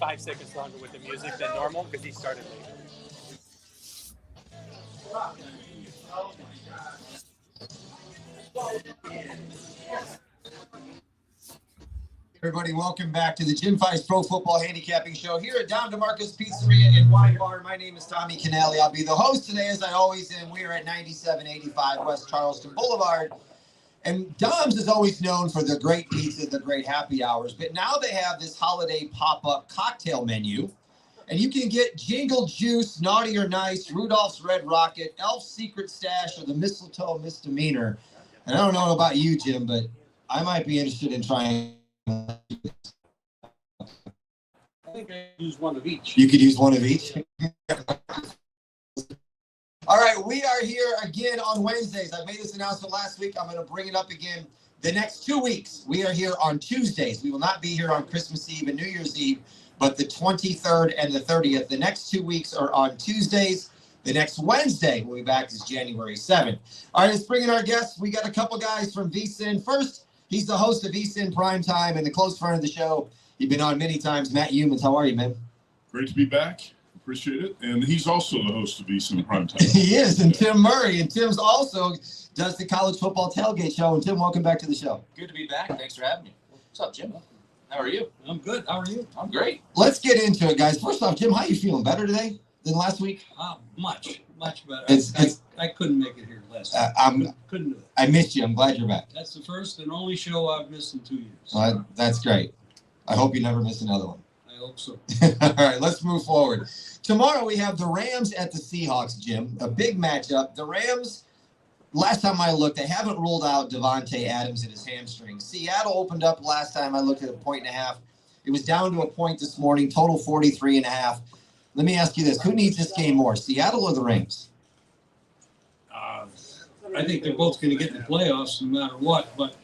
5 seconds longer with the music than normal because he started late. Everybody, welcome back to the Feist Pro Football Handicapping Show here at DeMarco's Pizzeria and Wine Bar. My name is Tommy Canale. I'll be the host today, as I always am. We are at 9785 West Charleston Boulevard. And Dom's is always known for the great pizza, the great happy hours. But now they have this holiday pop-up cocktail menu. And you can get Jingle Juice, Naughty or Nice, Rudolph's Red Rocket, Elf's Secret Stash, or the Mistletoe Misdemeanor. And I don't know about you, Jim, but I might be interested in trying. I think I use one of each. You could use one of each. All right, we are here again on Wednesdays. I made this announcement last week. I'm going to bring it up again. The next 2 weeks, we are here on Tuesdays. We will not be here on Christmas Eve and New Year's Eve, but the 23rd and the 30th. The next 2 weeks are on Tuesdays. The next Wednesday we'll be back is January 7th. All right, let's bring in our guests. We got a couple guys from VSiN. First, he's the host of VSiN Primetime and the close friend of the show. You've been on many times. Matt Youmans, how are you, man? Great to be back. Appreciate it. And he's also the host of VSiN Primetime. He is, and Tim Murray. And Tim's also does the college football tailgate show. And Tim, welcome back to the show. Good to be back. Thanks for having me. What's up, Jim? How are you? I'm good. How are you? I'm great. Let's get into it, guys. First off, Jim, how are you feeling? Better today than last week? Much better. I couldn't make it here last week. Couldn't do it. I missed you. I'm glad you're back. That's the first and only show I've missed in 2 years. That's great. I hope you never miss another one. I hope so. All right, let's move forward. Tomorrow we have the Rams at the Seahawks, Jim. A big matchup. The Rams, last time I looked, they haven't ruled out Devontae Adams and his hamstring. Seattle opened up last time I looked at 1.5. It was down to a point this morning, total 43.5. Let me ask you this. Who needs this game more, Seattle or the Rams? I think they're both going to get in the playoffs no matter what. But,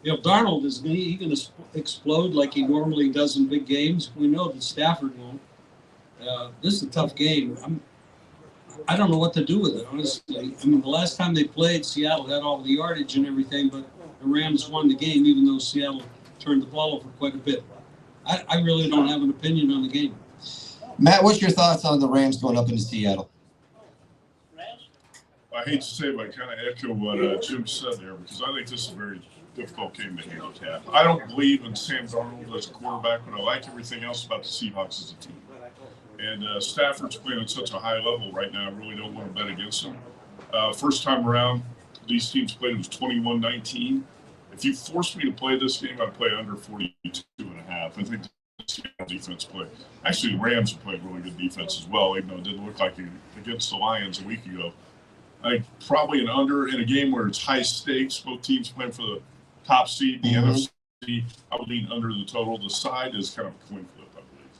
Darnold, is he going to explode like he normally does in big games? We know that Stafford won't. This is a tough game. I don't know what to do with it, honestly. I mean, the last time they played, Seattle had all the yardage and everything, but the Rams won the game, even though Seattle turned the ball over quite a bit. I really don't have an opinion on the game. Matt, what's your thoughts on the Rams going up into Seattle? I hate to say it, but I kind of echo what Jim said there, because I think this is a very difficult game to handicap. I don't believe in Sam Darnold as a quarterback, but I like everything else about the Seahawks as a team. And Stafford's playing at such a high level right now, I really don't want to bet against him. First time around, these teams played, it was 21-19. If you forced me to play this game, I'd play under 42.5. I think the Seattle defense played. Actually, the Rams have played really good defense as well, even though it didn't look like it against the Lions a week ago. I think probably an under in a game where it's high stakes, both teams playing for the top seed, the NFC. I would lean under the total. The side is kind of a coin flip, I believe.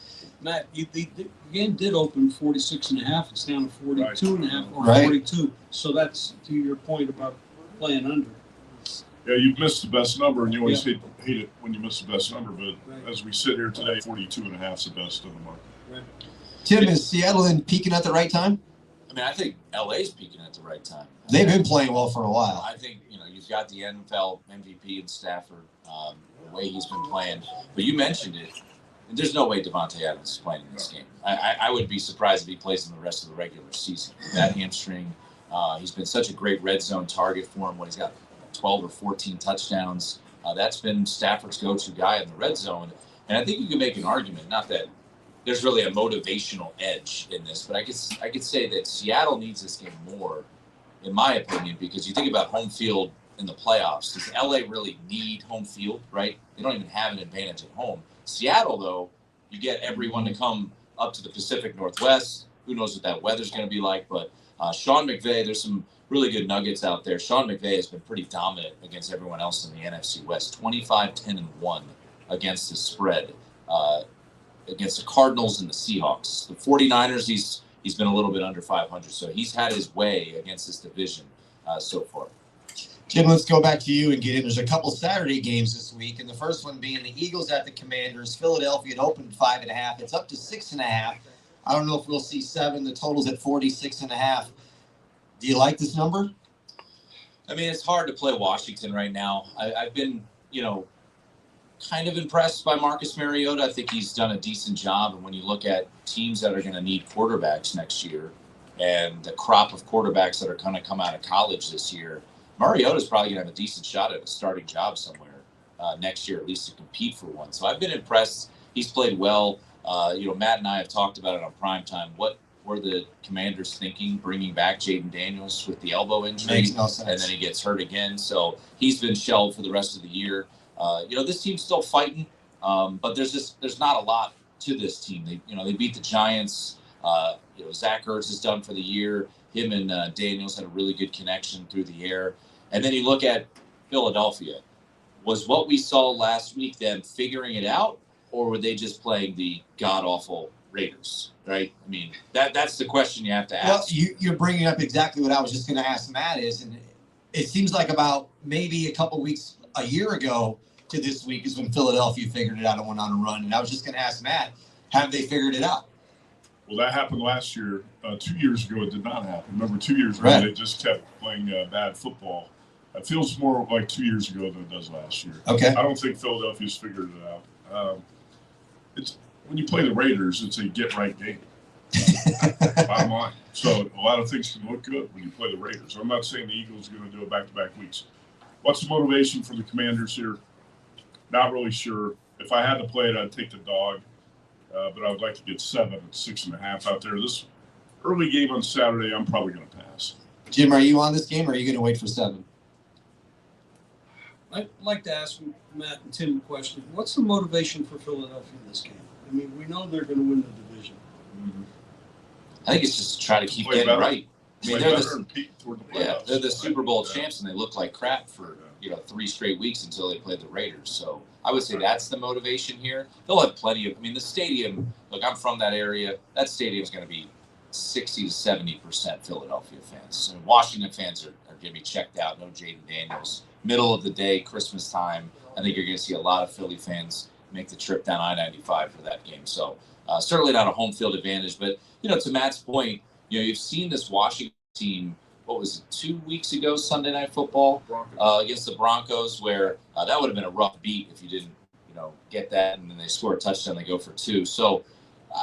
Matt, the game did open 46.5. It's down to 42.5 or 42. So that's to your point about playing under. Yeah, you've missed the best number, and you always hate it when you miss the best number. But as we sit here today, 42.5 is the best in the market. Right. Tim, is Seattle in peaking at the right time? I mean, I think LA's peaking at the right time. They've been playing well for a while. I think, you've got the NFL MVP in Stafford, the way he's been playing. But you mentioned it. There's no way Devontae Adams is playing in this game. I would be surprised if he plays in the rest of the regular season. That hamstring, he's been such a great red zone target for him when he's got 12 or 14 touchdowns. That's been Stafford's go-to guy in the red zone. And I think you can make an argument, not that there's really a motivational edge in this, but I could say that Seattle needs this game more, in my opinion, because you think about home field in the playoffs. Does LA really need home field, right? They don't even have an advantage at home. Seattle, though, you get everyone to come up to the Pacific Northwest. Who knows what that weather's going to be like, but Sean McVay, there's some really good nuggets out there. Sean McVay has been pretty dominant against everyone else in the NFC West, 25-10-1 against the spread. Against the Cardinals and the Seahawks. The 49ers, he's been a little bit under 500, so he's had his way against this division so far. Jim, let's go back to you and get in. There's a couple Saturday games this week, and the first one being the Eagles at the Commanders. Philadelphia had opened 5.5. It's up to 6.5. I don't know if we'll see 7. The total's at 46.5. Do you like this number? I mean, it's hard to play Washington right now. I've been, kind of impressed by Marcus Mariota. I think he's done a decent job. And when you look at teams that are going to need quarterbacks next year and the crop of quarterbacks that are going to come out of college this year, Mariota's probably going to have a decent shot at a starting job somewhere next year, at least to compete for one. So I've been impressed. He's played well. Matt and I have talked about it on primetime. What were the Commanders thinking, bringing back Jaden Daniels with the elbow injury? Makes no sense. And then he gets hurt again. So he's been shelved for the rest of the year. This team's still fighting, but there's not a lot to this team. They beat the Giants. Zach Ertz is done for the year. Him and Daniels had a really good connection through the air. And then you look at Philadelphia. Was what we saw last week them figuring it out, or were they just playing the god-awful Raiders, right? I mean, that's the question you have to ask. Well, you're bringing up exactly what I was just going to ask Matt is, and it seems like about maybe a couple weeks, a year ago to this week is when Philadelphia figured it out and went on a run. And I was just going to ask Matt, have they figured it out? Well, that happened last year. 2 years ago, it did not happen. Remember, 2 years ago, Right. They just kept playing bad football. It feels more like 2 years ago than it does last year. Okay. I don't think Philadelphia's figured it out. It's when you play the Raiders, it's a get-right game. Bottom line. So a lot of things can look good when you play the Raiders. I'm not saying the Eagles are going to do it back-to-back weeks. What's the motivation for the Commanders here? Not really sure. If I had to play it, I'd take the dog. But I would like to get 7 at 6.5 out there. This early game on Saturday, I'm probably going to pass. Jim, are you on this game or are you going to wait for 7? I'd like to ask Matt and Tim a question. What's the motivation for Philadelphia in this game? I mean, we know they're going to win the division. I think it's just to try to keep Play getting better. right. I mean, Play they're better the, and peak toward the yeah, playoffs. they're the Super Bowl Yeah. champs, and they look like crap for 3 straight weeks until they play the Raiders. So I would say that's the motivation here. They'll have plenty of. I mean, the stadium. Look, I'm from that area. That stadium's going to be 60 to 70% Philadelphia fans. And Washington fans are going to be checked out. No Jaden Daniels. Middle of the day, Christmas time. I think you're going to see a lot of Philly fans make the trip down I-95 for that game. So certainly not a home field advantage. But to Matt's point, you've seen this Washington team. What was it, 2 weeks ago, Sunday Night Football against the Broncos, where that would have been a rough beat if you didn't, get that, and then they score a touchdown, they go for 2. So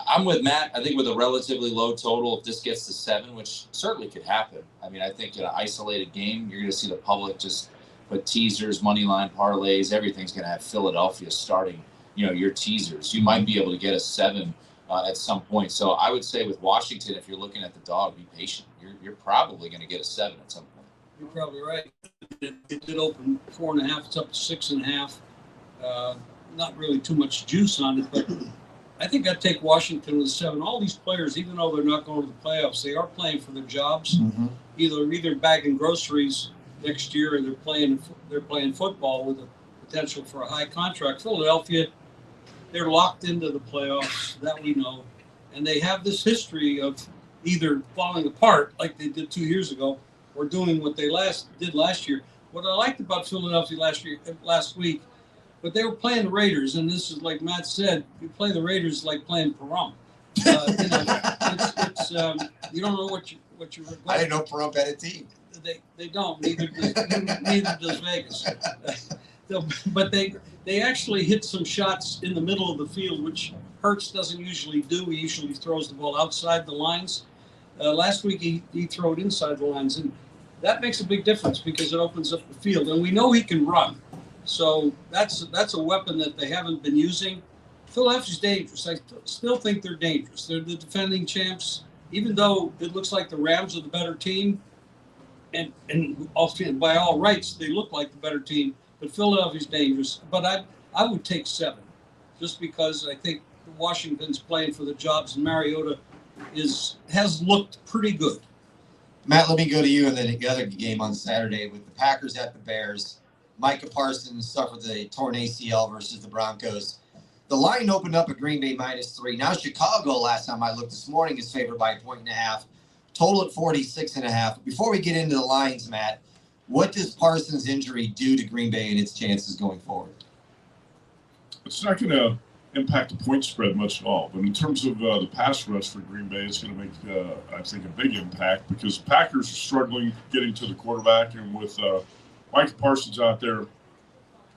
I'm with Matt. I think with a relatively low total, if this gets to 7, which certainly could happen. I mean, I think in an isolated game, you're going to see the public just put teasers, money line parlays, everything's going to have Philadelphia starting, your teasers. You might be able to get a 7 at some point. So I would say with Washington, if you're looking at the dog, be patient. You're probably going to get a 7 at some point. You're probably right. It did open 4.5. It's up to 6.5. Not really too much juice on it, but I think I'd take Washington with a 7. All these players, even though they're not going to the playoffs, they are playing for their jobs. Mm-hmm. Either bagging groceries next year, or they're playing football with a potential for a high contract. Philadelphia, they're locked into the playoffs, that we know, and they have this history of either falling apart like they did 2 years ago, or doing what they did last year. What I liked about Philadelphia last week, but they were playing the Raiders, and this is like Matt said, you play the Raiders like playing Pahrump. You don't know what you're. I didn't know Pahrump had a team. They don't. Neither does Vegas. But they actually hit some shots in the middle of the field, which Hurts doesn't usually do. He usually throws the ball outside the lines. Last week he threw it inside the lines, and that makes a big difference because it opens up the field. And we know he can run, so that's a weapon that they haven't been using. Philadelphia's dangerous. I still think they're dangerous. They're the defending champs, even though it looks like the Rams are the better team, and by all rights they look like the better team. But Philadelphia's dangerous. But I would take 7, just because I think Washington's playing for the jobs, and Mariota has looked pretty good. Matt, let me go to you and then the other game on Saturday with the Packers at the Bears. Micah Parsons suffered the torn ACL versus the Broncos. The line opened up at Green Bay -3. Now Chicago, last time I looked this morning, is favored by 1.5. Total at 46.5. Before we get into the lines, Matt, what does Parsons' injury do to Green Bay and its chances going forward? It's not going to impact the point spread much at all. But in terms of the pass rush for Green Bay, it's going to make, I think, a big impact because Packers are struggling getting to the quarterback. And with Micah Parsons out there,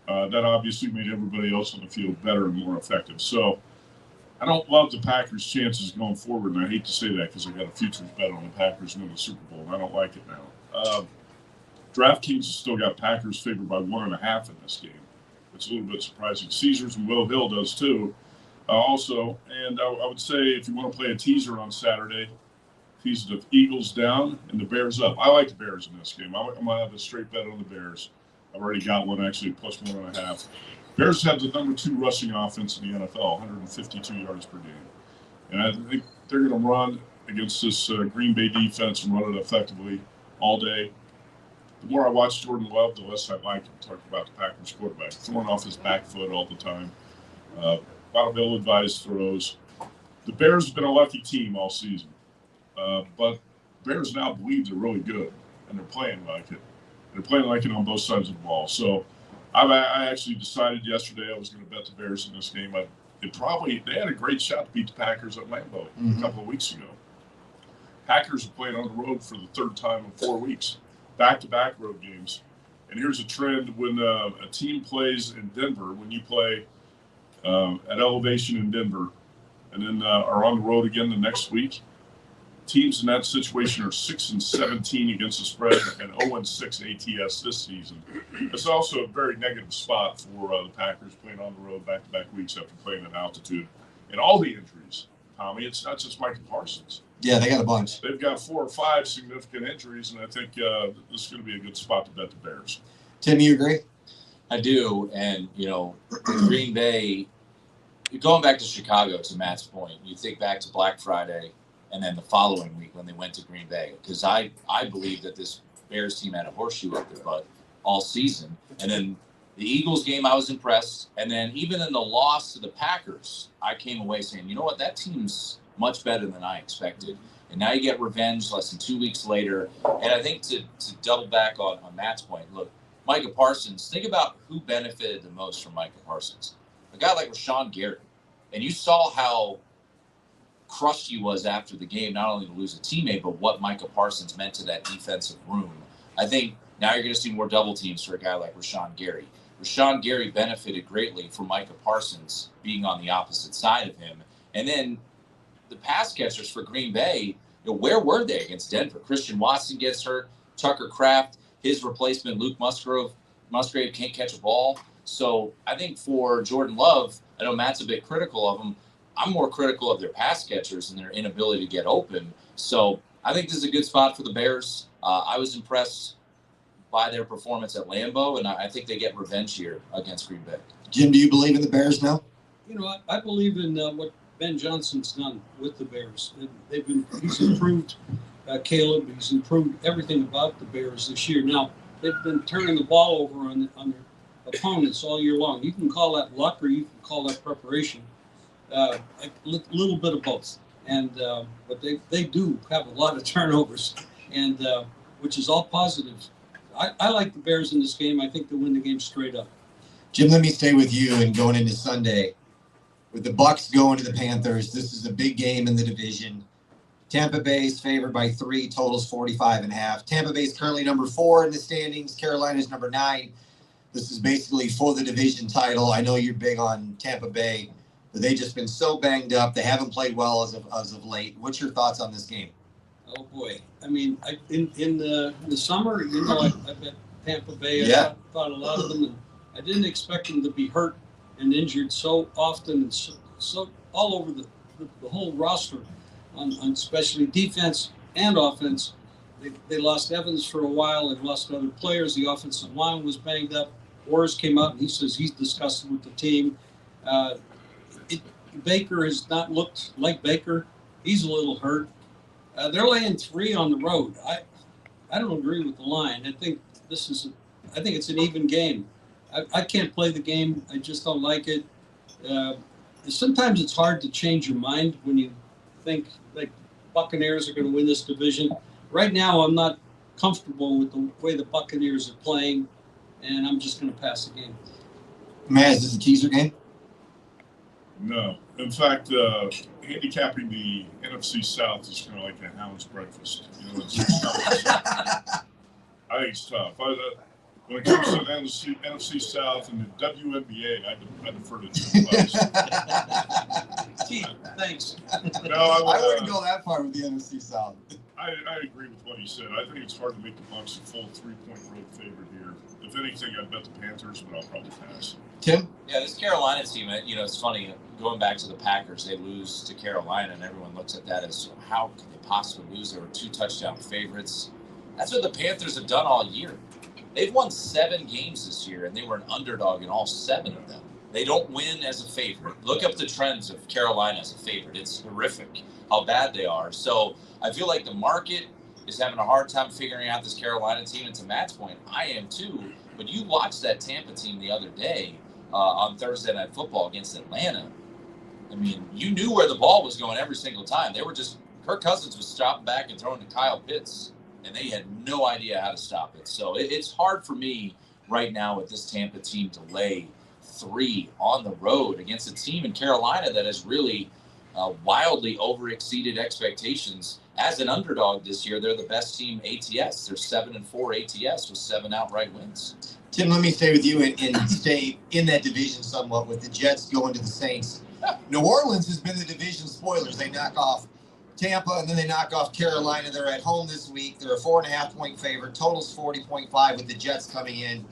That obviously made everybody else on the field better and more effective. So I don't love the Packers' chances going forward, and I hate to say that because I got a futures bet on the Packers winning the Super Bowl, and I don't like it now. DraftKings has still got Packers favored by 1.5 in this game. It's a little bit surprising. Caesars and Will Hill does too, also. And I would say if you want to play a teaser on Saturday, tease the Eagles down and the Bears up. I like the Bears in this game. I'm going to have a straight bet on the Bears. I've already got one actually plus 1.5. Bears have the number 2 rushing offense in the NFL, 152 yards per game. And I think they're going to run against this Green Bay defense and run it effectively all day. The more I watch Jordan Love, the less I like him. Talking about the Packers quarterback, throwing off his back foot all the time. A lot of ill-advised throws. The Bears have been a lucky team all season. But Bears now believe they're really good, and they're playing like it. They're playing like it on both sides of the ball. So I actually decided yesterday I was going to bet the Bears in this game. They had a great shot to beat the Packers at Lambeau a couple of weeks ago. Packers are playing on the road for the 3rd time in 4 weeks. Back-to-back road games. And here's a trend when a team plays in Denver, when you play at elevation in Denver and then are on the road again the next week, teams in that situation are 6-17 against the spread and 0-6 ATS this season. It's also a very negative spot for the Packers playing on the road back-to-back weeks after playing at altitude. And all the injuries, Tommy, it's not just Micah Parsons. Yeah, they got a bunch. They've got 4 or 5 significant injuries, and I think this is going to be a good spot to bet the Bears. Tim, you agree? I do. And, with Green Bay, going back to Chicago, to Matt's point, you think back to Black Friday and then the following week when they went to Green Bay. Because I believe that this Bears team had a horseshoe up their butt all season. And then the Eagles game, I was impressed. And then even in the loss to the Packers, I came away saying, you know what, that team's much better than I expected. And now you get revenge less than 2 weeks later. And I think to double back on Matt's point, look, Micah Parsons, think about who benefited the most from Micah Parsons. A guy like Rashawn Gary. And you saw how crushed he was after the game, not only to lose a teammate, but what Micah Parsons meant to that defensive room. I think now you're going to see more double teams for a guy like Rashawn Gary. Rashawn Gary benefited greatly from Micah Parsons being on the opposite side of him. And then the pass catchers for Green Bay, where were they against Denver? Christian Watson gets hurt. Tucker Kraft, his replacement, Luke Musgrave can't catch a ball. So I think for Jordan Love, I know Matt's a bit critical of him. I'm more critical of their pass catchers and their inability to get open. So I think this is a good spot for the Bears. I was impressed by their performance at Lambeau, and I think they get revenge here against Green Bay. Jim, do you believe in the Bears now? I believe in what Ben Johnson's done with the Bears. He's improved Caleb. He's improved everything about the Bears this year. Now, they've been turning the ball over on their opponents all year long. You can call that luck or you can call that preparation. A little bit of both. And but they do have a lot of turnovers, and which is all positive. I like the Bears in this game. I think they'll win the game straight up. Jim, let me stay with you and going into Sunday. With the Bucs going to the Panthers, this is a big game in the division. Tampa Bay is favored by 3, totals 45.5. Tampa Bay is currently number 4 in the standings. Carolina's number 9. This is basically for the division title. I know you're big on Tampa Bay, but they've just been so banged up. They haven't played well as of late. What's your thoughts on this game? Oh boy! I mean, in the summer, I bet Tampa Bay. Yeah. I thought a lot of them, and I didn't expect them to be hurt and injured so often and so all over the whole roster, on especially defense and offense. They lost Evans for a while. They lost other players. The offensive line was banged up. Orrs came out and he says he's disgusted with the team. Baker has not looked like Baker. He's a little hurt. They're laying 3 on the road. I don't agree with the line. I think it's an even game. I can't play the game. I just don't like it. Sometimes it's hard to change your mind when you think like Buccaneers are going to win this division. Right now, I'm not comfortable with the way the Buccaneers are playing, and I'm just going to pass the game. Matt, is this a teaser game? No. In fact, handicapping the NFC South is kind of like a hound's breakfast. I think it's tough. When it comes to the NFC South and the WNBA, I defer to Jim Feist. Gee, thanks. No, I wouldn't go that far with the NFC South. I agree with what he said. I think it's hard to make the Bucs a full 3-point road favorite here. If anything, I'd bet the Panthers, but I'll probably pass. Tim? Yeah, this Carolina team, it's funny, going back to the Packers, they lose to Carolina, and everyone looks at that as, how could they possibly lose? They were 2 touchdown favorites. That's what the Panthers have done all year. They've won 7 games this year, and they were an underdog in all 7 of them. They don't win as a favorite. Look up the trends of Carolina as a favorite. It's horrific how bad they are. So I feel like the market is having a hard time figuring out this Carolina team. And to Matt's point, I am too. But you watched that Tampa team the other day on Thursday Night Football against Atlanta. I mean, you knew where the ball was going every single time. They were just – Kirk Cousins was stopping back and throwing to Kyle Pitts, and they had no idea how to stop it. So it's hard for me right now with this Tampa team to lay 3 on the road against a team in Carolina that has really wildly overexceeded expectations. As an underdog this year, they're the best team ATS. They're 7-4 ATS with 7 outright wins. Tim, let me stay with you and stay in that division somewhat with the Jets going to the Saints. New Orleans has been the division spoilers. They knock off Tampa, and then they knock off Carolina. They're at home this week. They're a 4.5-point favorite. Total's 40.5 with the Jets coming in.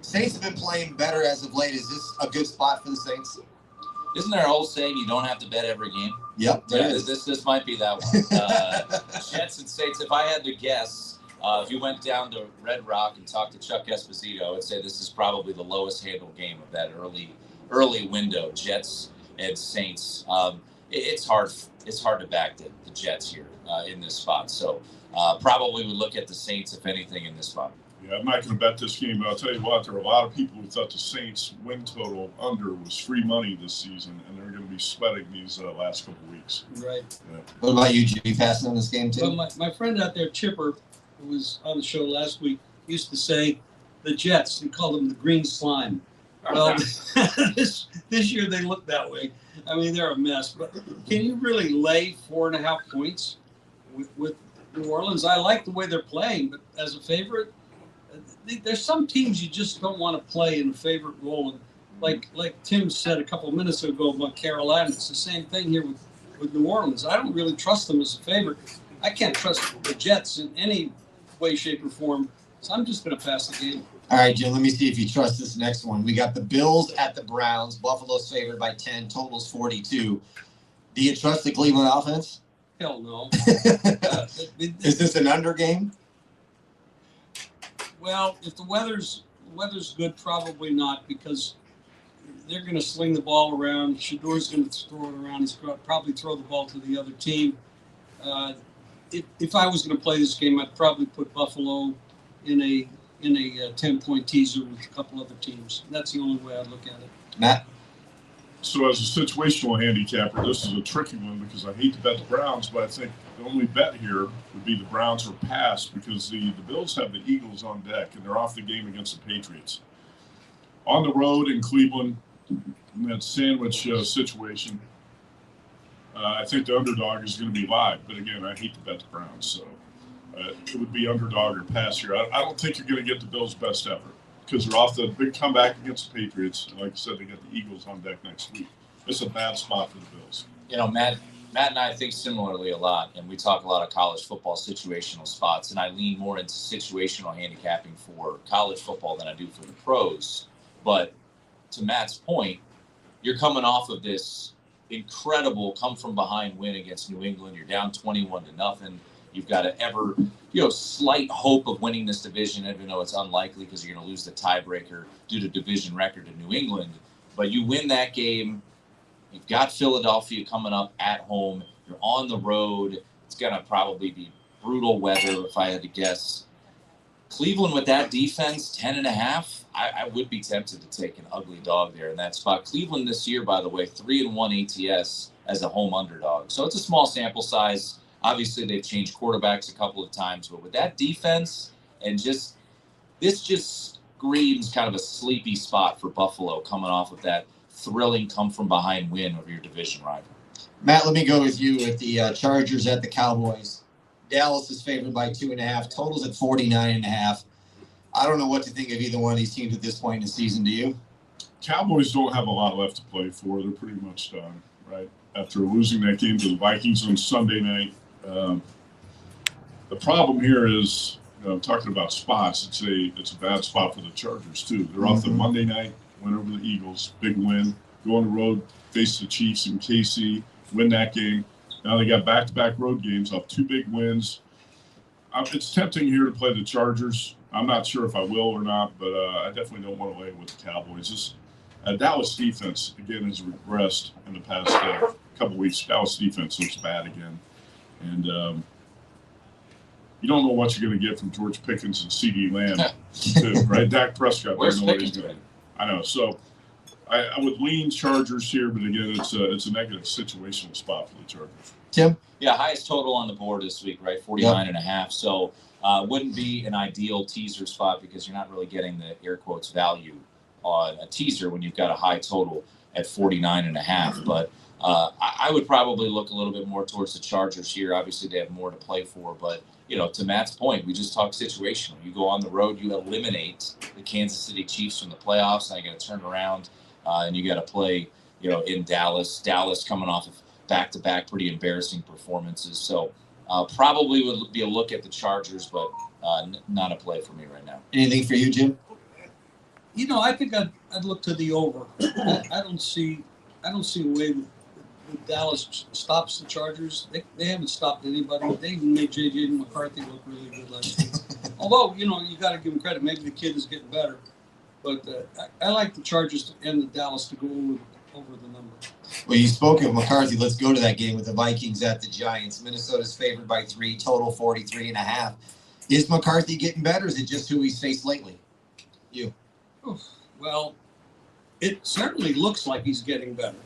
Saints have been playing better as of late. Is this a good spot for the Saints? Isn't there an old saying, you don't have to bet every game? Yep. Yeah, this might be that one. Jets and Saints, if I had to guess, if you went down to Red Rock and talked to Chuck Esposito, I would say this is probably the lowest handled game of that early window, Jets and Saints. It's hard to back the Jets here in this spot. So probably would look at the Saints, if anything, in this spot. Yeah, I'm not going to bet this game, but I'll tell you what, there are a lot of people who thought the Saints win total under was free money this season, and they're going to be sweating these last couple weeks. Right. Yeah. What about you, Jimmy, passing on this game, too? Well, my friend out there, Chipper, who was on the show last week, used to say the Jets, he called them the green slime. Well, this year they look that way. I mean, they're a mess. But can you really lay 4.5 points with New Orleans? I like the way they're playing, but as a favorite, there's some teams you just don't want to play in a favorite role. And like Tim said a couple of minutes ago about Carolina, it's the same thing here with New Orleans. I don't really trust them as a favorite. I can't trust the Jets in any way, shape, or form. So I'm just going to pass the game. All right, Jim, let me see if you trust this next one. We got the Bills at the Browns. Buffalo's favored by 10. Total's 42. Do you trust the Cleveland offense? Hell no. Is this an under game? Well, if the weather's good, probably not, because they're going to sling the ball around. Shador's going to throw it around. He's going to probably throw the ball to the other team. If I was going to play this game, I'd probably put Buffalo in a 10-point teaser with a couple other teams. That's the only way I'd look at it. Matt? So as a situational handicapper, this is a tricky one because I hate to bet the Browns, but I think the only bet here would be the Browns or pass because the Bills have the Eagles on deck and they're off the game against the Patriots. On the road in Cleveland, in that sandwich situation, I think the underdog is going to be live. But again, I hate to bet the Browns, so it would be underdog or pass here. I don't think you're going to get the Bills' best effort because they're off the big comeback against the Patriots. And like I said, they got the Eagles on deck next week. It's a bad spot for the Bills. Matt and I think similarly a lot, and we talk a lot of college football situational spots, and I lean more into situational handicapping for college football than I do for the pros. But to Matt's point, you're coming off of this incredible come-from-behind win against New England. You're down 21-0. You've got an slight hope of winning this division, even though it's unlikely because you're going to lose the tiebreaker due to division record in New England. But you win that game. You've got Philadelphia coming up at home. You're on the road. It's going to probably be brutal weather, if I had to guess. Cleveland with that defense, 10.5. I would be tempted to take an ugly dog there in that spot. Cleveland this year, by the way, 3-1 ATS as a home underdog. So it's a small sample size. Obviously, they've changed quarterbacks a couple of times, but with that defense and this screams kind of a sleepy spot for Buffalo coming off of that thrilling come-from-behind win over your division rival. Matt, let me go with you with the Chargers at the Cowboys. Dallas is favored by 2.5. Total's at 49.5. I don't know what to think of either one of these teams at this point in the season. Do you? Cowboys don't have a lot left to play for. They're pretty much done, right? After losing that game to the Vikings on Sunday night. The problem here is, talking about spots, it's a bad spot for the Chargers, too. They're off the Monday night, win over the Eagles, big win. Go on the road, face the Chiefs in KC, win that game. Now they got back-to-back road games off 2 big wins. It's tempting here to play the Chargers. I'm not sure if I will or not, but I definitely don't want to lay with the Cowboys. This Dallas defense, again, has regressed in the past couple weeks. Dallas defense looks bad again. And you don't know what you're going to get from George Pickens and CeeDee Lamb, too, right? Dak Prescott. Where's Pickens? I know. So I would lean Chargers here, but again, it's a negative situational spot for the Chargers. Tim? Yeah, highest total on the board this week, right? 49.5. So wouldn't be an ideal teaser spot because you're not really getting the air quotes value on a teaser when you've got a high total at 49.5. But I would probably look a little bit more towards the Chargers here. Obviously, they have more to play for, but to Matt's point, we just talked situational. You go on the road, you eliminate the Kansas City Chiefs from the playoffs. Now you got to turn around and you got to play, in Dallas. Dallas coming off of back-to-back pretty embarrassing performances. So probably would be a look at the Chargers, but not a play for me right now. Anything for you, Jim? I think I'd look to the over. I don't see a way that Dallas stops the Chargers. They haven't stopped anybody. They even made J.J. McCarthy look really good last week. Although, you got to give him credit. Maybe the kid is getting better. But I like the Chargers and the Dallas to go over the number. Well, you spoke of McCarthy. Let's go to that game with the Vikings at the Giants. Minnesota's favored by 3, total 43.5. Is McCarthy getting better? Is it just who he's faced lately? You. Well, it certainly looks like he's getting better.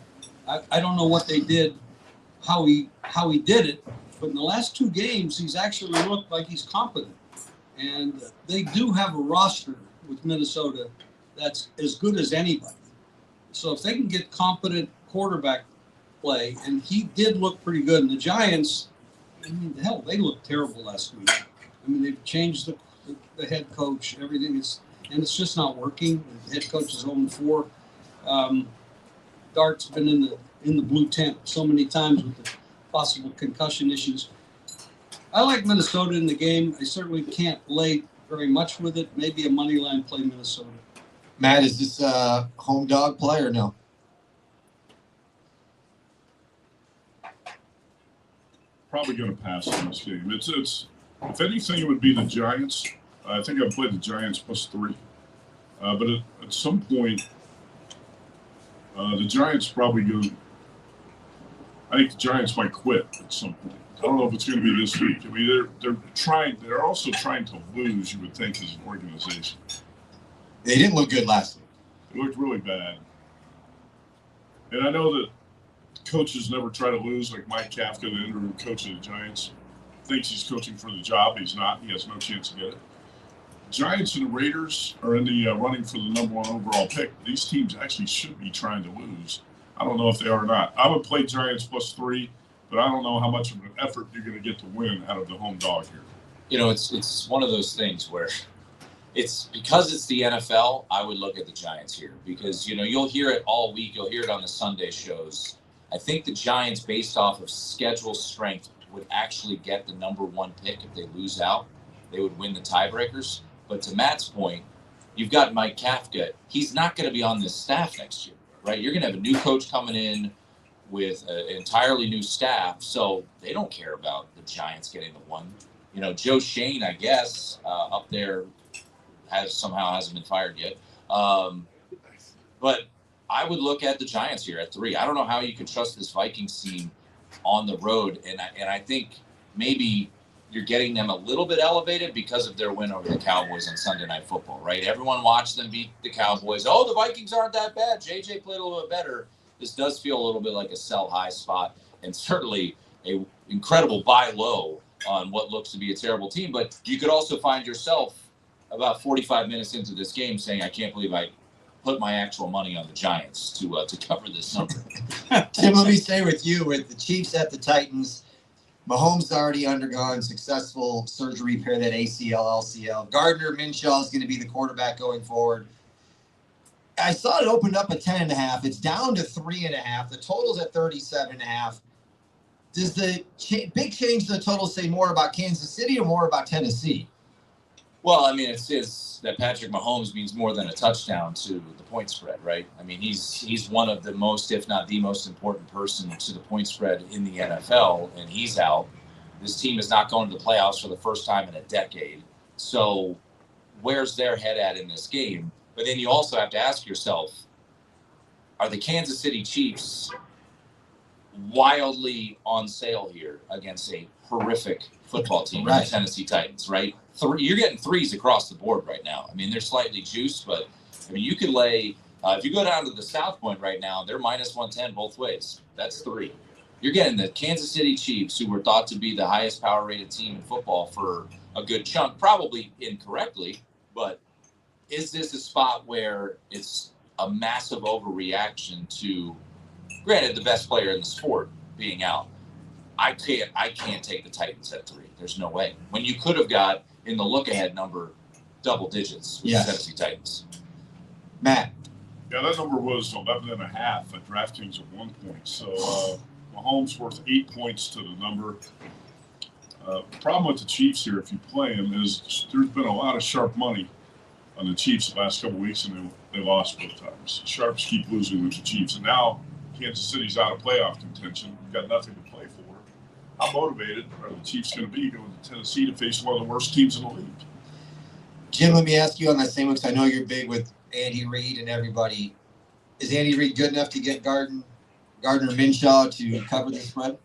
I don't know what they did, how he did it, but in the last 2 games, he's actually looked like he's competent. And they do have a roster with Minnesota that's as good as anybody. So if they can get competent quarterback play, and he did look pretty good. And the Giants, they looked terrible last week. They've changed the head coach, everything is, and it's just not working. The head coach is 0-4. Dart's been in the blue tent so many times with the possible concussion issues. I like Minnesota in the game. I certainly can't lay very much with it. Maybe a money line play Minnesota. Matt, is this a home dog play or no? Probably going to pass on this game. It's if anything, it would be the Giants. I think I'd play the Giants +3. But at some point, the Giants probably go. I think the Giants might quit at some point. I don't know if it's going to be this week. They're trying. They're also trying to lose. You would think as an organization. They didn't look good last week. They looked really bad. And I know that coaches never try to lose. Like Mike Kafka, the interim coach of the Giants, thinks he's coaching for the job. He's not. He has no chance to get it. Giants and the Raiders are in the running for the number 1 overall pick. These teams actually should be trying to lose. I don't know if they are or not. I would play Giants +3, but I don't know how much of an effort you're going to get to win out of the home dog here. It's one of those things where it's because it's the NFL. I would look at the Giants here because you'll hear it all week. You'll hear it on the Sunday shows. I think the Giants, based off of schedule strength, would actually get the number 1 pick if they lose out. They would win the tiebreakers. But to Matt's point, you've got Mike Kafka. He's not going to be on this staff next year, right? You're going to have a new coach coming in with an entirely new staff, so they don't care about the Giants getting the 1. Joe Shane, I guess, up there hasn't been fired yet. But I would look at the Giants here at 3. I don't know how you can trust this Vikings team on the road, and I think maybe you're getting them a little bit elevated because of their win over the Cowboys on Sunday Night Football, right? Everyone watched them beat the Cowboys. Oh, the Vikings aren't that bad. JJ played a little bit better. This does feel a little bit like a sell high spot and certainly a incredible buy low on what looks to be a terrible team. But you could also find yourself about 45 minutes into this game saying, I can't believe I put my actual money on the Giants to cover this number. Tim, let me stay with you with the Chiefs at the Titans. Mahomes has already undergone successful surgery, repair that ACL, LCL. Gardner Minshew is going to be the quarterback going forward. I saw it opened up at 10.5. It's down to 3.5. The total's at 37.5. Does the big change to the total say more about Kansas City or more about Tennessee? Well, I mean, it's that Patrick Mahomes means more than a touchdown to the point spread, right? I mean, he's one of the most, if not the most important person to the point spread in the NFL, and he's out. This team is not going to the playoffs for the first time in a decade. So where's their head at in this game? But then you also have to ask yourself, are the Kansas City Chiefs wildly on sale here against a horrific football team, right, the Tennessee Titans, right? You're getting threes across the board right now. I mean, they're slightly juiced, but I mean, you could lay, if you go down to the South Point right now, they're minus 110 both ways. That's 3. You're getting the Kansas City Chiefs, who were thought to be the highest power rated team in football for a good chunk, probably incorrectly, but is this a spot where it's a massive overreaction to, granted, the best player in the sport being out? I can't take the Titans at 3. There's no way. When you could have got in the look-ahead number double digits with the Tennessee Titans. Matt. Yeah, that number was 11.5 at DraftKings at one point. So Mahomes worth 8 points to the number. The problem with the Chiefs here, if you play them, is there's been a lot of sharp money on the Chiefs the last couple of weeks, and they lost both times. Sharps keep losing with the Chiefs, and now Kansas City's out of playoff contention. Got nothing to play for. How motivated are the Chiefs going to be going to Tennessee to face one of the worst teams in the league? Jim, let me ask you on that same one, because I know you're big with Andy Reid and everybody. Is Andy Reid good enough to get Gardner Minshew to cover the spread?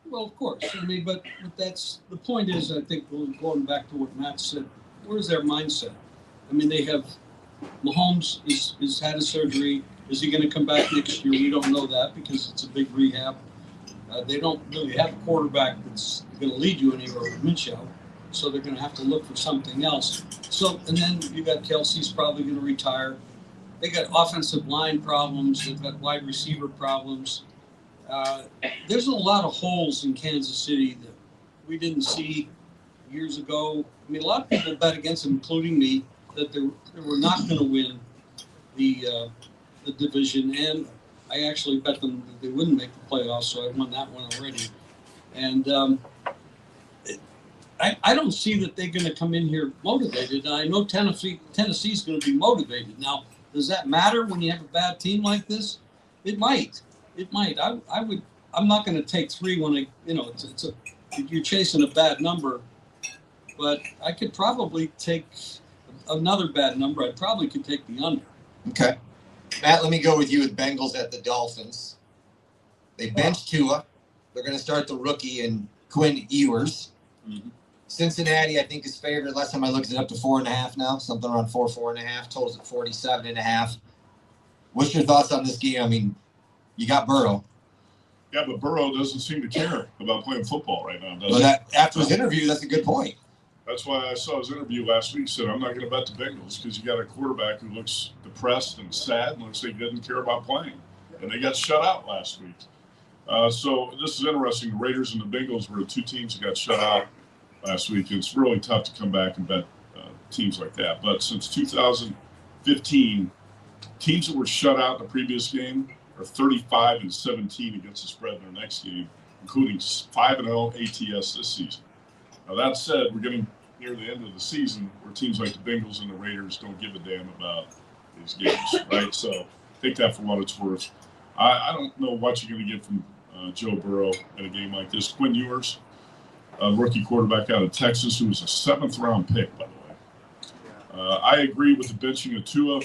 Well, of course. I mean, but that's the point is, I think, going back to what Matt said, where's their mindset? I mean, they have Mahomes is had a surgery. Is he going to come back next year? We don't know that because it's a big rehab. They don't really have a quarterback that's going to lead you anywhere with Minshew, so they're going to have to look for something else. So, and then you got Kelsey's probably going to retire. They got offensive line problems. They've got wide receiver problems. There's a lot of holes in Kansas City that we didn't see years ago. I mean, a lot of people bet against them, including me, that they were not going to win the division, and I actually bet them that they wouldn't make the playoffs, so I won that one already. And I don't see that they're going to come in here motivated. And I know Tennessee's going to be motivated. Now, does that matter when you have a bad team like this? It might. It might. I'm not going to take 3 when you're chasing a bad number, but I could probably take another bad number. I probably could take the under. Okay. Matt, let me go with you with Bengals at the Dolphins. They benched Tua. They're going to start the rookie in Quinn Ewers. Mm-hmm. Cincinnati, I think, is favored. Last time I looked, it's up to 4.5 now, something around 4.5. Totals at 47.5. What's your thoughts on this game? I mean, you got Burrow. Yeah, but Burrow doesn't seem to care about playing football right now, does Well, he? after his interview, that's a good point. That's why I saw his interview last week. He said, I'm not going to bet the Bengals because you got a quarterback who looks depressed and sad and looks like he doesn't care about playing. And they got shut out last week. So this is interesting. The Raiders and the Bengals were the 2 teams that got shut out last week. It's really tough to come back and bet teams like that. But since 2015, teams that were shut out in the previous game are 35-17 against the spread in their next game, including 5-0 ATS this season. Now, that said, we're getting near the end of the season where teams like the Bengals and the Raiders don't give a damn about these games, right? So take that for what it's worth. I don't know what you're going to get from Joe Burrow in a game like this. Quinn Ewers, a rookie quarterback out of Texas, who was a 7th-round pick, by the way. I agree with the benching of Tua.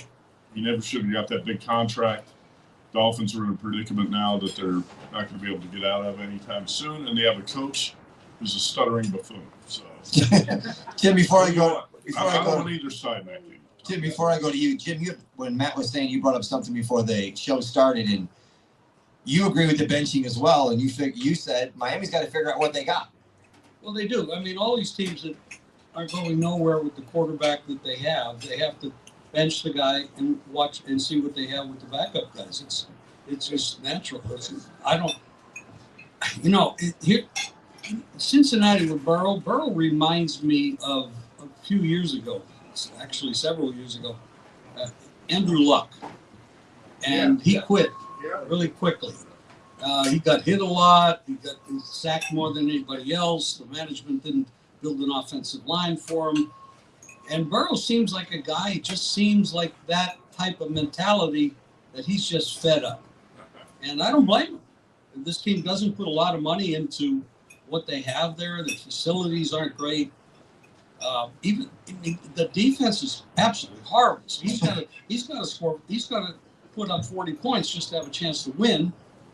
He never should have got that big contract. Dolphins are in a predicament now that they're not going to be able to get out of anytime soon, and they have a coach who's a stuttering buffoon. So, Tim, before I go on either side, Matt. Tim, before I go to you, Jim, when Matt was saying, you brought up something before the show started, and you agree with the benching as well, and you said Miami's got to figure out what they got. Well, they do. I mean, all these teams that are going nowhere with the quarterback that they have to bench the guy and watch and see what they have with the backup guys. It's just natural. Cincinnati with Burrow. Burrow reminds me of a few years ago, actually several years ago, Andrew Luck. And he quit really quickly. He got hit a lot. He got sacked more than anybody else. The management didn't build an offensive line for him. And Burrow seems like a guy, just seems like that type of mentality that he's just fed up. And I don't blame him. This team doesn't put a lot of money into what they have there. The facilities aren't great. Even the defense is absolutely horrible. So he's got to score. He's got to put up 40 points just to have a chance to win,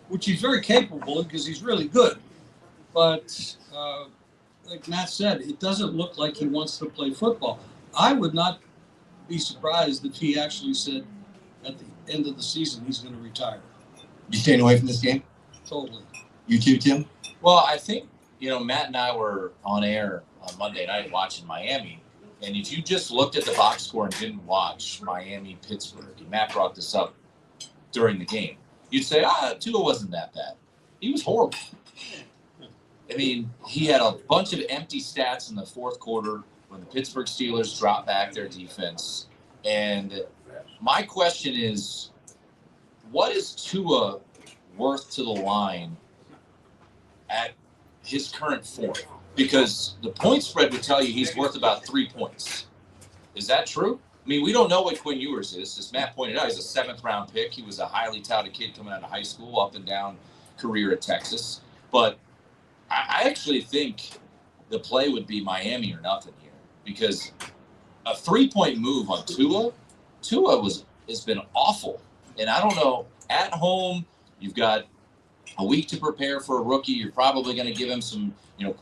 which he's very capable of because he's really good. But like Matt said, it doesn't look like he wants to play football. I would not be surprised if he actually said at the end of the season he's going to retire. You staying away from this game? Totally. You too, Tim? Well, I think, Matt and I were on air on Monday night watching Miami. And if you just looked at the box score and didn't watch Miami-Pittsburgh, and Matt brought this up during the game, you'd say, Tua wasn't that bad. He was horrible. I mean, he had a bunch of empty stats in the fourth quarter when the Pittsburgh Steelers dropped back their defense. And my question is, what is Tua worth to the line at his current form? Because the point spread would tell you he's worth about 3 points. Is that true? I mean, we don't know what Quinn Ewers is. As Matt pointed out, he's a 7th-round pick. He was a highly touted kid coming out of high school, up and down career at Texas. But I actually think the play would be Miami or nothing here, because a 3-point move on Tua has been awful. And I don't know, at home, you've got a week to prepare for a rookie. You're probably going to give him some,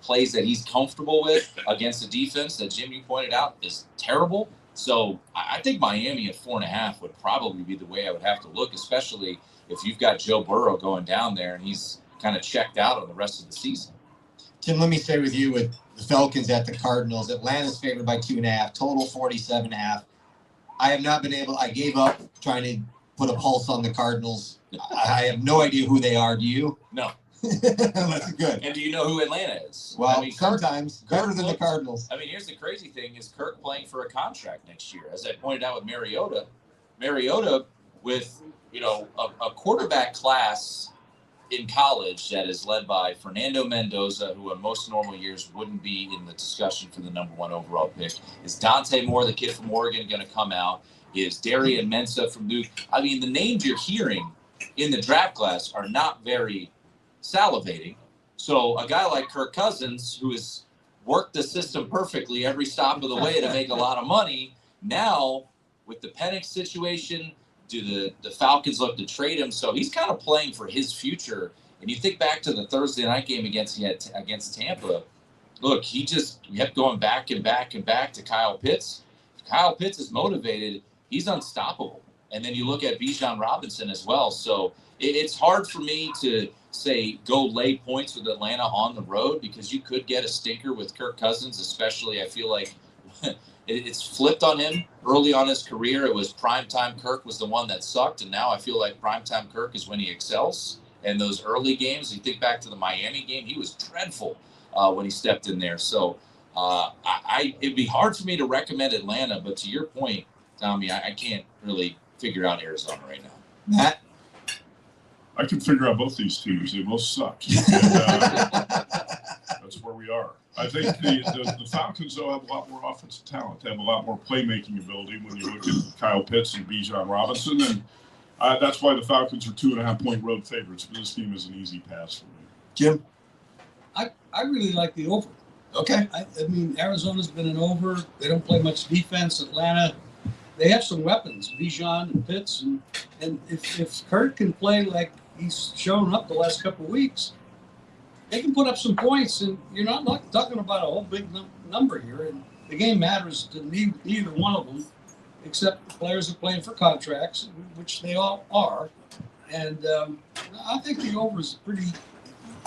plays that he's comfortable with against a defense that, Jim, you pointed out is terrible. So I think Miami at 4.5 would probably be the way I would have to look, especially if you've got Joe Burrow going down there and he's kind of checked out on the rest of the season. Tim, let me stay with you with the Falcons at the Cardinals. Atlanta's favored by 2.5, total 47.5. I have not been able, I gave up trying to put a pulse on the Cardinals. I have no idea who they are. Do you? No. That's good. And do you know who Atlanta is? Well, sometimes better than the Cardinals. I mean, here's the crazy thing: is Kirk playing for a contract next year? As I pointed out with Mariota with a quarterback class in college that is led by Fernando Mendoza, who in most normal years wouldn't be in the discussion for the number 1 overall pick. Is Dante Moore, the kid from Oregon, going to come out? Is Darian Mensah from Duke? I mean, the names you're hearing in the draft class are not very salivating. So a guy like Kirk Cousins, who has worked the system perfectly every stop of the way to make a lot of money, now with the Penix situation, do the Falcons look to trade him? So he's kind of playing for his future. And you think back to the Thursday night game against Tampa. Look, he just kept going back and back and back to Kyle Pitts. If Kyle Pitts is motivated, he's unstoppable. And then you look at Bijan Robinson as well. So it's hard for me to say go lay points with Atlanta on the road, because you could get a stinker with Kirk Cousins, especially I feel like it's flipped on him early on his career. It was primetime Kirk was the one that sucked, and now I feel like primetime Kirk is when he excels. And those early games, you think back to the Miami game, he was dreadful when he stepped in there. So it'd be hard for me to recommend Atlanta, but to your point, Tommy, I can't really figure out Arizona right now. Matt? I can figure out both these teams. They both suck. And, that's where we are. I think the Falcons, though, have a lot more offensive talent. They have a lot more playmaking ability when you look at Kyle Pitts and Bijan Robinson. And that's why the Falcons are 2.5-point road favorites. But this game is an easy pass for me. Jim? I really like the over. Okay. I mean, Arizona's been an over. They don't play much defense. Atlanta, they have some weapons, Bijan and Pitts. And if Kurt can play like he's shown up the last couple of weeks, they can put up some points. And you're not talking about a whole big number here. And the game matters to neither one of them, except the players are playing for contracts, which they all are. And I think the over is pretty –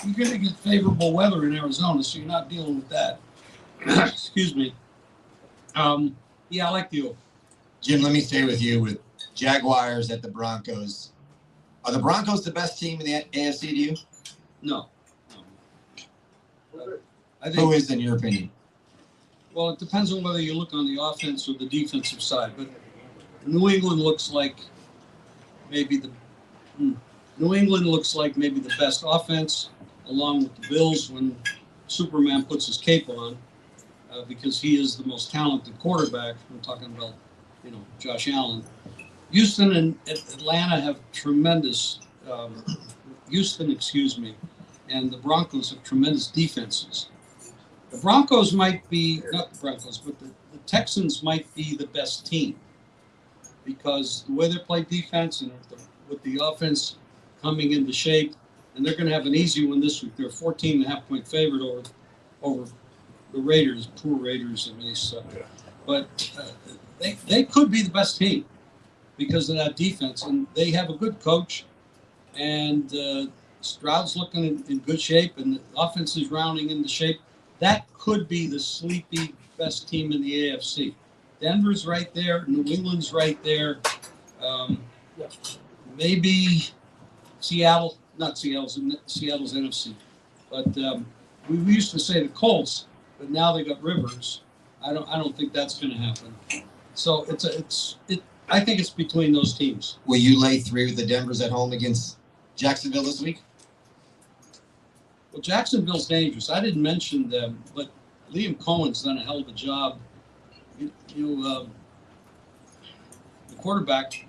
you're going to get favorable weather in Arizona, so you're not dealing with that. Excuse me. Yeah, I like the over. Jim, let me stay with you with Jaguars at the Broncos. Are the Broncos the best team in the AFC to you? No. I think, Who is, in your opinion? well, it depends on whether you look on the offense or the defensive side. But New England looks like maybe the best offense, along with the Bills when Superman puts his cape on, because he is the most talented quarterback. I'm talking about, Josh Allen. Houston and Atlanta have tremendous. And the Broncos have tremendous defenses. The Broncos might be, not the Broncos, but the Texans might be the best team because the way they play defense and with the offense coming into shape, and they're going to have an easy one this week. They're a 14.5-point favorite over the Raiders, poor Raiders at least. But they could be the best team because of that defense, and they have a good coach, and Stroud's looking in good shape, and the offense is rounding into shape. That could be the sleepy best team in the AFC. Denver's right there. New England's right there. Maybe Seattle, not Seattle's NFC. But we used to say the Colts, but now they got Rivers. I don't think that's going to happen. So I think it's between those teams. Will you lay 3 with the Denvers at home against Jacksonville this week? Well, Jacksonville's dangerous. I didn't mention them, but Liam Cohen's done a hell of a job. The quarterback,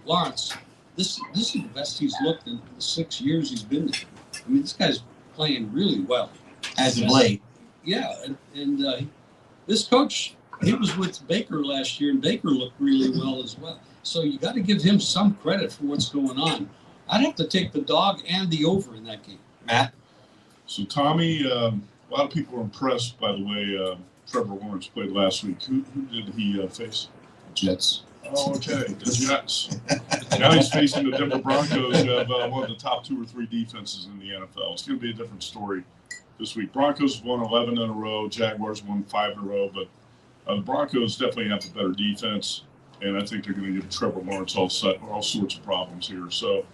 Lawrence, this is the best he's looked in the 6 years he's been there. I mean, this guy's playing really well. As of late. Yeah, and this coach, he was with Baker last year, and Baker looked really well as well. So you got to give him some credit for what's going on. I'd have to take the dog and the over in that game. Matt? So, Tommy, a lot of people were impressed by the way Trevor Lawrence played last week. Who did he face? Jets. Oh, okay, the Jets. Now he's facing the Denver Broncos, who have one of the top 2 or 3 defenses in the NFL. It's going to be a different story this week. Broncos won 11 in a row. Jaguars won 5 in a row. But the Broncos definitely have the better defense, and I think they're going to give Trevor Lawrence all sorts of problems here. So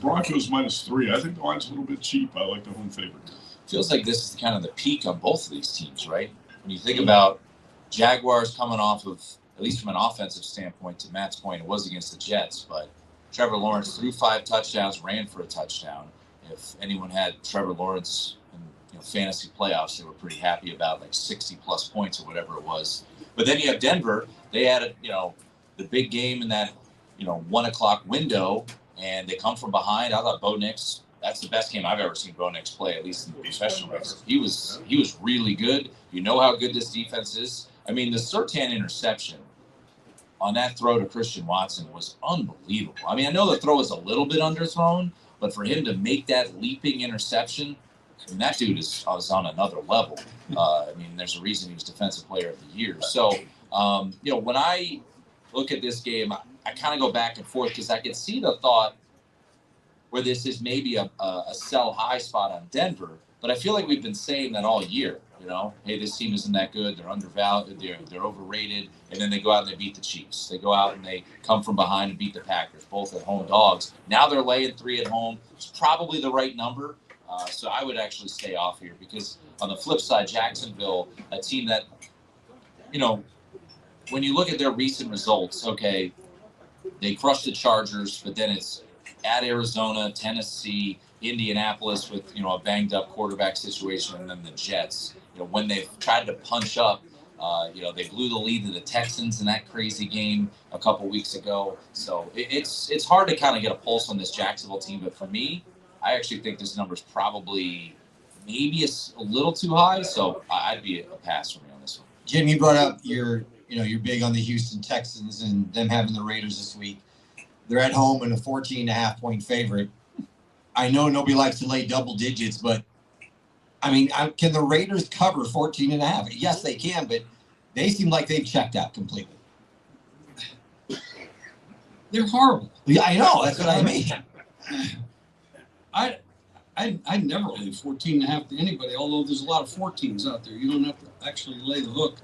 Broncos -3. I think the line's a little bit cheap. I like the home favorite. Feels like this is kind of the peak on both of these teams, right? When you think about Jaguars coming off of, at least from an offensive standpoint, to Matt's point, it was against the Jets, but Trevor Lawrence threw 5 touchdowns, ran for a touchdown. If anyone had Trevor Lawrence in fantasy playoffs, they were pretty happy about like 60-plus points or whatever it was. But then you have Denver. They had the big game in that 1 o'clock window, and they come from behind. I thought Bo Nix, that's the best game I've ever seen Bo Nix play, at least in the professional race. He was really good. You know how good this defense is. I mean, the Surtain interception on that throw to Christian Watson was unbelievable. I mean, I know the throw was a little bit underthrown, but for him to make that leaping interception, I mean, that dude was on another level. I mean, there's a reason he was Defensive Player of the Year. So, when I look at this game, I kind of go back and forth because I can see the thought where this is maybe a sell high spot on Denver, but I feel like we've been saying that all year. Hey, this team isn't that good. They're undervalued. They're overrated. And then they go out and they beat the Chiefs. They go out and they come from behind and beat the Packers, both at home dogs. Now they're laying 3 at home. It's probably the right number. So I would actually stay off here because on the flip side, Jacksonville, a team that, when you look at their recent results, okay, they crushed the Chargers, but then it's at Arizona, Tennessee, Indianapolis with, a banged up quarterback situation, and then the Jets. When they've tried to punch up, they blew the lead to the Texans in that crazy game a couple weeks ago. So it's hard to kind of get a pulse on this Jacksonville team. But for me, I actually think this number is probably maybe a little too high. So I'd be a pass for me on this one. Jim, you brought up you're big on the Houston Texans and them having the Raiders this week. They're at home and a 14.5-point favorite. I know nobody likes to lay double digits, but I mean, can the Raiders cover 14.5? Yes, they can, but they seem like they've checked out completely. They're horrible. Yeah, I know. That's what I mean. I never lay 14.5 to anybody, although there's a lot of 14s out there. You don't have to actually lay the hook.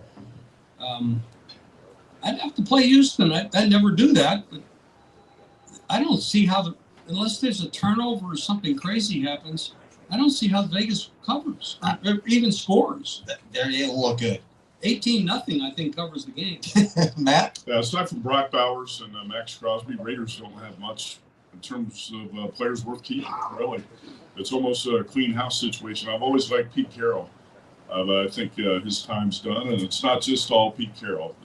I'd have to play Houston. I'd never do that, but I don't see how unless there's a turnover or something crazy happens, I don't see how Vegas covers, or even scores. It'll look good. 18-0, I think, covers the game. Matt? Aside from Brock Bowers and Max Crosby, Raiders don't have much in terms of players worth keeping, really. It's almost a clean house situation. I've always liked Pete Carroll. I think his time's done, and it's not just all Pete Carroll.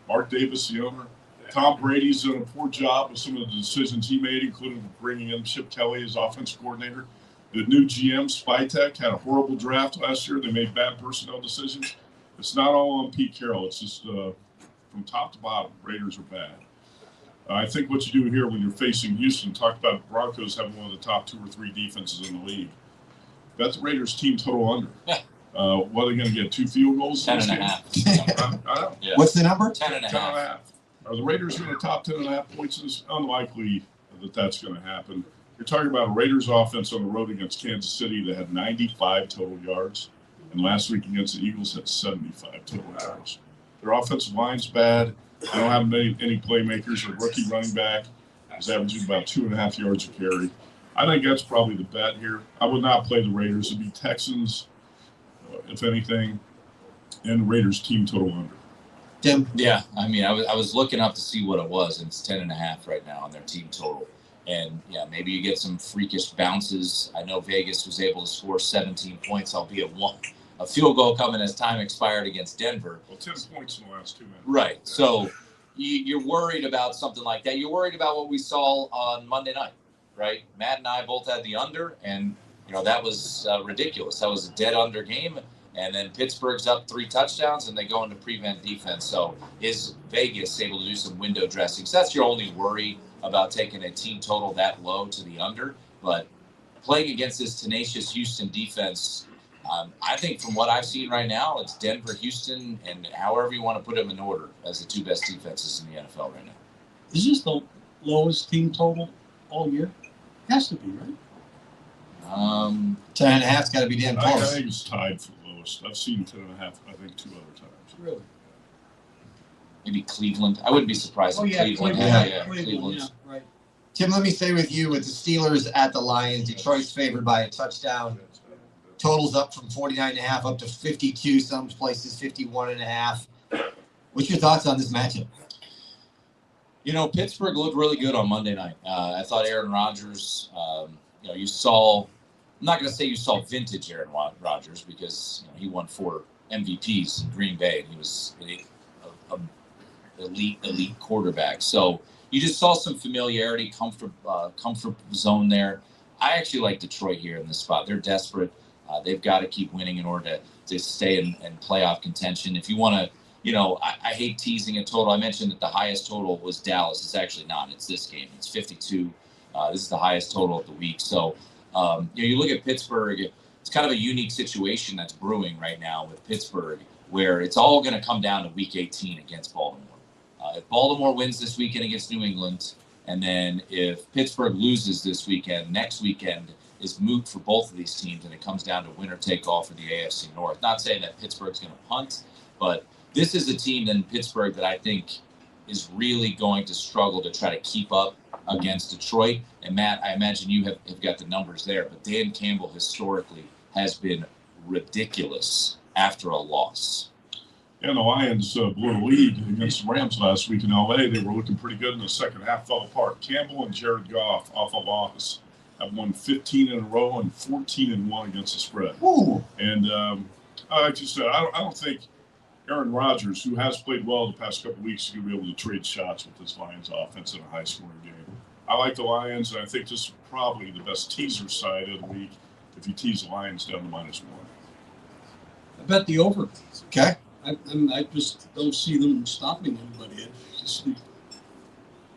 Mark Davis, the owner. Tom Brady's done a poor job with some of the decisions he made, including bringing in Chip Kelly as offensive coordinator. The new GM, Spytek, had a horrible draft last year. They made bad personnel decisions. It's not all on Pete Carroll. It's just from top to bottom, Raiders are bad. I think what you do here when you're facing Houston, talked about Broncos having one of the top 2 or 3 defenses in the league. That's the Raiders team total under. What are they going to get? 2 field goals? 10.5. I don't. Yeah. What's the number? 10.5. Are the Raiders going to top 10.5 points? It's unlikely that that's going to happen. You're talking about a Raiders offense on the road against Kansas City that had 95 total yards, and last week against the Eagles had 75 total yards. Their offensive line's bad. They don't have any playmakers. Their rookie running back is averaging about 2.5 yards a carry. I think that's probably the bet here. I would not play the Raiders. It'd be Texans, if anything, and the Raiders team total under. Tim? Yeah, I mean, I was looking up to see what it was, and it's 10.5 right now on their team total. And yeah, maybe you get some freakish bounces. I know Vegas was able to score 17 points, albeit a field goal coming as time expired against Denver. Well, 10 points in the last 2 minutes. Right. So you're worried about something like that. You're worried about what we saw on Monday night, right? Matt and I both had the under, and that was ridiculous. That was a dead under game. And then Pittsburgh's up 3 touchdowns, and they go into prevent defense. So is Vegas able to do some window dressing? So that's your only worry about taking a team total that low to the under. But playing against this tenacious Houston defense, I think from what I've seen right now, it's Denver, Houston, and however you want to put them in order as the 2 best defenses in the NFL right now. Is this the lowest team total all year? Has to be, right? 10.5's got to be damn I close. think it's tied for the lowest. I've seen 10.5, I think, 2 other times. Really? Maybe Cleveland. I wouldn't be surprised if Cleveland. Cleveland, yeah, right. Tim, let me stay with you with the Steelers at the Lions. Detroit's favored by a touchdown. Totals up from 49.5 up to 52, some places 51.5. What's your thoughts on this matchup? Pittsburgh looked really good on Monday night. I thought Aaron Rodgers, you saw, I'm not going to say you saw vintage Aaron Rodgers because he won 4 MVPs in Green Bay, and he was an elite quarterback. So you just saw some familiarity, comfort zone there. I actually like Detroit here in this spot. They're desperate. They've got to keep winning in order to stay in playoff contention. If you want to, I hate teasing a total. I mentioned that the highest total was Dallas. It's actually not. It's this game. It's 52. This is the highest total of the week. So, you look at Pittsburgh, it's kind of a unique situation that's brewing right now with Pittsburgh, where it's all going to come down to Week 18 against Baltimore. If Baltimore wins this weekend against New England, and then if Pittsburgh loses this weekend, next weekend is moot for both of these teams, and it comes down to winner take all for the AFC North. Not saying that Pittsburgh's going to punt, but this is a team in Pittsburgh that I think is really going to struggle to try to keep up against Detroit. And Matt, I imagine you have got the numbers there, but Dan Campbell historically has been ridiculous after a loss. And the Lions blew a lead against the Rams last week in L.A. They were looking pretty good in the second half, fell apart. Campbell and Jared Goff off a loss have won 15 in a row and 14-1 against the spread. Ooh. And like you said, I don't think Aaron Rodgers, who has played well the past couple of weeks, is going to be able to trade shots with this Lions offense in a high-scoring game. I like the Lions, and I think this is probably the best teaser side of the week if you tease the Lions down to -1. I bet the over. Okay. I just don't see them stopping anybody. Just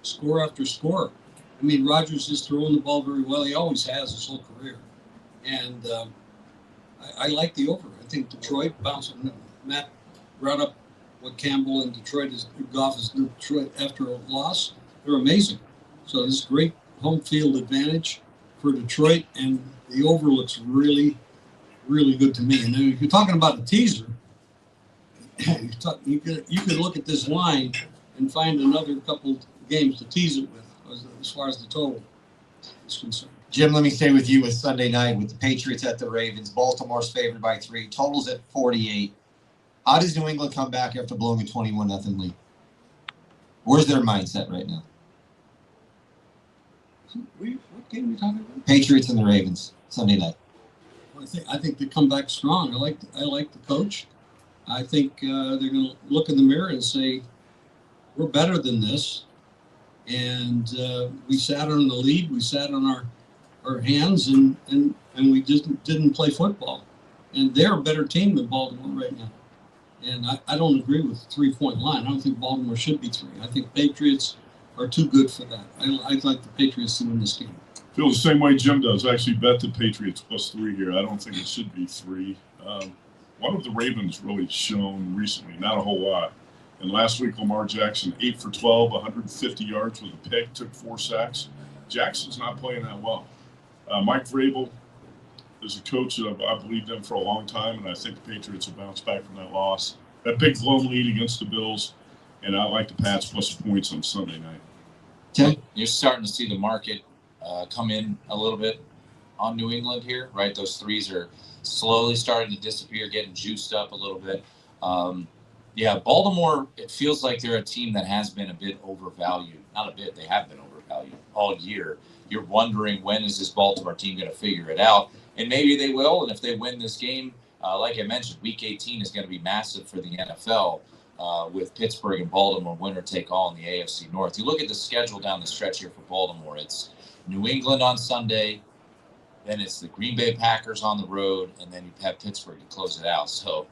score after score. I mean, Rodgers is throwing the ball very well. He always has his whole career. And I like the over. I think Detroit bouncing. Matt brought up what Campbell and Goff is Detroit after a loss. They're amazing. So this is great home field advantage for Detroit, and the over looks really, really good to me. And if you're talking about a teaser, you could look at this line and find another couple games to tease it with as far as the total is concerned. Jim, let me stay with you with Sunday night with the Patriots at the Ravens. Baltimore's favored by 3. Totals at 48. How does New England come back after blowing a 21-0 lead? Where's their mindset right now? What game are we talking about? Patriots and the Ravens Sunday night. Well, I think they come back strong. I like the coach. I think they're going to look in the mirror and say, we're better than this. And we sat on the lead. We sat on our hands, and we just didn't play football. And they're a better team than Baltimore right now. And I don't agree with the 3-point line. I don't think Baltimore should be 3. I think Patriots are too good for that. I'd like the Patriots to win this game. Feel the same way Jim does. I actually bet the Patriots +3 here. I don't think it should be 3. One of the Ravens really shown recently, not a whole lot. And last week, Lamar Jackson, 8 for 12, 150 yards with a pick, took 4 sacks. Jackson's not playing that well. Mike Vrabel is a coach that I've believed in for a long time, and I think the Patriots will bounce back from that loss. That big blown lead against the Bills, and I like the Pats plus points on Sunday night. Tim? You're starting to see the market come in a little bit on New England here, right? Those threes are slowly starting to disappear, getting juiced up a little bit. Yeah, Baltimore, it feels like they're a team that has been a bit overvalued. Not a bit, they have been overvalued all year. You're wondering, when is this Baltimore team going to figure it out? And maybe they will, and if they win this game, like I mentioned, Week 18 is going to be massive for the NFL with Pittsburgh and Baltimore winner take all in the AFC North. You look at the schedule down the stretch here for Baltimore. It's New England on Sunday, then it's the Green Bay Packers on the road, and then you have Pittsburgh to close it out. So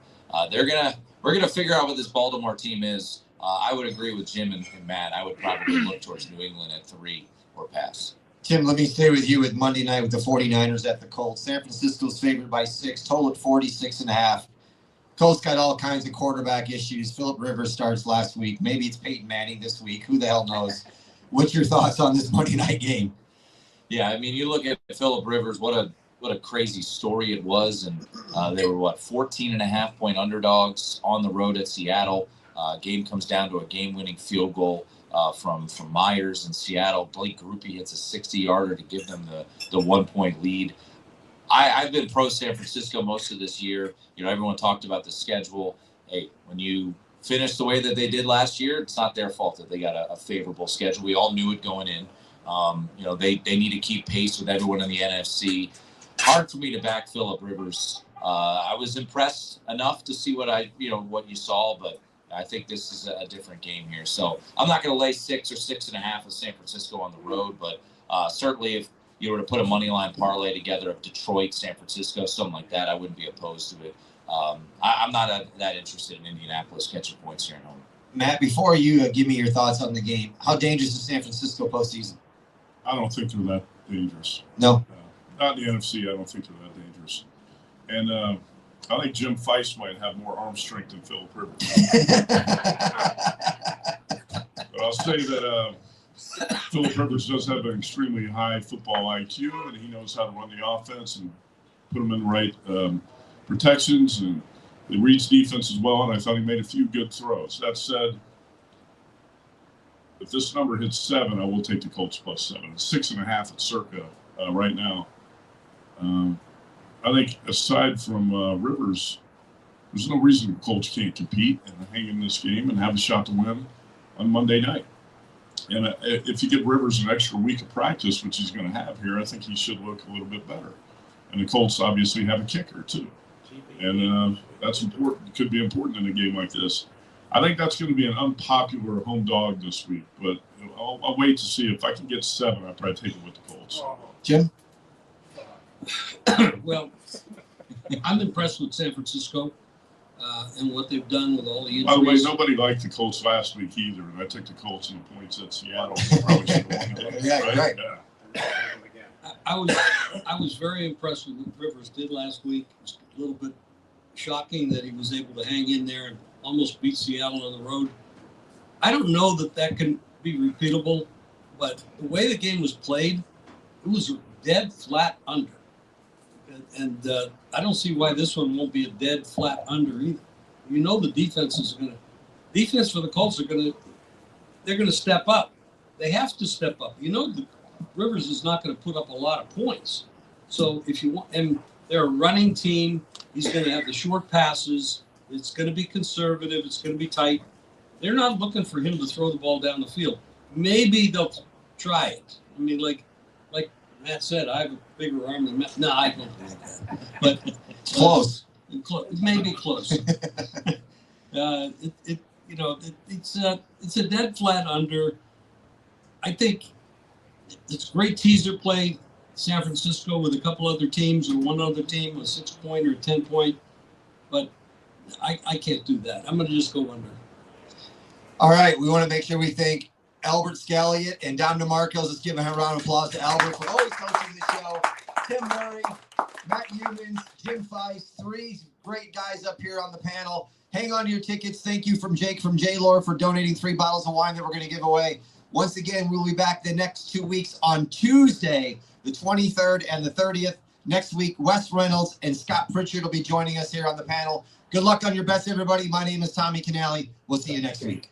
we're gonna figure out what this Baltimore team is. I would agree with Jim and Matt. I would probably look towards New England at 3 or pass. Tim, let me stay with you with Monday night with the 49ers at the Colts. San Francisco's favored by 6, total at 46.5. Colts got all kinds of quarterback issues. Phillip Rivers starts last week. Maybe it's Peyton Manning this week. Who the hell knows? What's your thoughts on this Monday night game? Yeah, I mean, you look at Phillip Rivers, what a crazy story it was. And they were, 14.5-point underdogs on the road at Seattle. Game comes down to a game-winning field goal from Myers in Seattle. Blake Grupe hits a 60-yarder to give them the 1-point lead. I've been pro San Francisco most of this year. You know, everyone talked about the schedule. Hey, when you finish the way that they did last year, it's not their fault that they got a favorable schedule. We all knew it going in. You know, they need to keep pace with everyone in the NFC. Hard for me to back Phillip Rivers. I was impressed enough to see what you saw, but I think this is a different game here. So I'm not going to lay 6 or 6.5 with San Francisco on the road, but certainly if you were to put a money line parlay together of Detroit, San Francisco, something like that, I wouldn't be opposed to it. I'm not that interested in Indianapolis catching points here at home. Matt, before you give me your thoughts on the game, how dangerous is San Francisco postseason? I don't think they're that dangerous. No. Not in the NFC. I don't think they're that dangerous. And I think Jim Feist might have more arm strength than Phillip Rivers. But I'll say that Phillip Rivers does have an extremely high football IQ, and he knows how to run the offense and put them in the right protections, and he reads defense as well, and I thought he made a few good throws. That said, if this number hits 7, I will take the Colts +7. It's 6.5 at circa right now. I think aside from Rivers, there's no reason the Colts can't compete and hang in this game and have a shot to win on Monday night. And if you give Rivers an extra week of practice, which he's going to have here, I think he should look a little bit better. And the Colts obviously have a kicker too. And that's important. It could be important in a game like this. I think that's going to be an unpopular home dog this week, but I'll wait to see. If I can get 7, I'll probably take it with the Colts. Jim? Well, I'm impressed with San Francisco and what they've done with all the injuries. By the way, nobody liked the Colts last week either, and I took the Colts in the points at Seattle. Probably should have won it, Yeah, right. Yeah. I was very impressed with what Rivers did last week. It was a little bit shocking that he was able to hang in there and almost beat Seattle on the road. I don't know that can be repeatable, but the way the game was played, it was dead flat under. And I don't see why this one won't be a dead flat under either. You know the defense for the Colts they're going to step up. They have to step up. You know Rivers is not going to put up a lot of points. So if you want, and they're a running team, he's going to have the short passes. It's going to be conservative. It's going to be tight. They're not looking for him to throw the ball down the field. Maybe they'll try it. I mean, like Matt said, I have a bigger arm than Matt. No, I don't believe that. But It's close. Maybe close. It's a dead flat under. I think it's great teaser play. San Francisco with a couple other teams or one other team, a 6-point or 10-point, but I can't do that. I'm going to just go under. All right, we want to make sure we thank Albert Scalliott and Dom DeMarco. Let's give a round of applause to Albert for always hosting the show. Tim Murray, Matt Youmans, Jim Feist, 3 great guys up here on the panel. Hang on to your tickets. Thank you from Jake from J-Lore for donating 3 bottles of wine that we're going to give away. Once again, we'll be back the next 2 weeks on Tuesday, the 23rd and the 30th. Next week, Wes Reynolds and Scott Pritchard will be joining us here on the panel. Good luck on your bets, everybody. My name is Tommy Canale. We'll see you next week.